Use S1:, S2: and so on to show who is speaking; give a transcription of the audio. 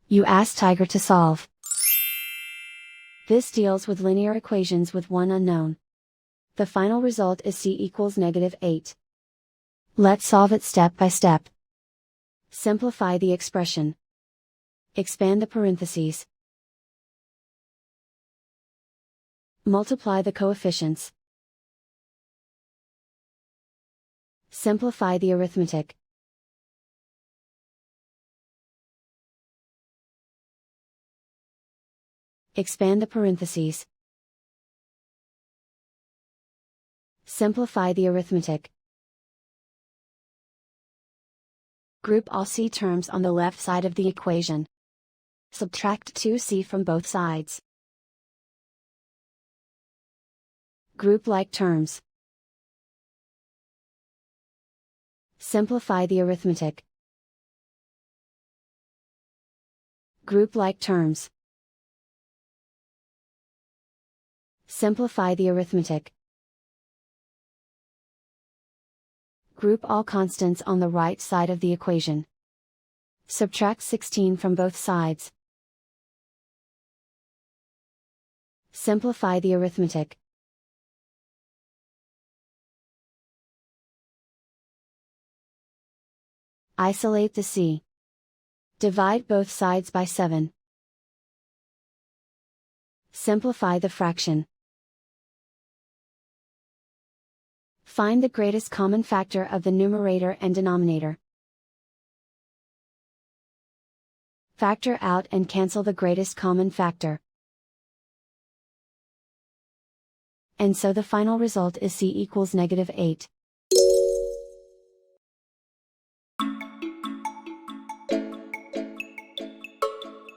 S1: You ask Tiger to solve. This deals with linear equations with one unknown. The final result is c equals -8. Let's solve it step by step. Simplify the expression. Expand the parentheses. Multiply the coefficients. Simplify the arithmetic. Expand the parentheses. Simplify the arithmetic. Group all c terms on the left side of the equation. Subtract 2c from both sides. Group like terms. Simplify the arithmetic. Group like terms. Simplify the arithmetic. Group all constants on the right side of the equation. Subtract 16 from both sides. Simplify the arithmetic. Isolate the c. Divide both sides by 7. Simplify the fraction. Find the greatest common factor of the numerator and denominator. Factor out and cancel the greatest common factor. And so the final result is c equals -8.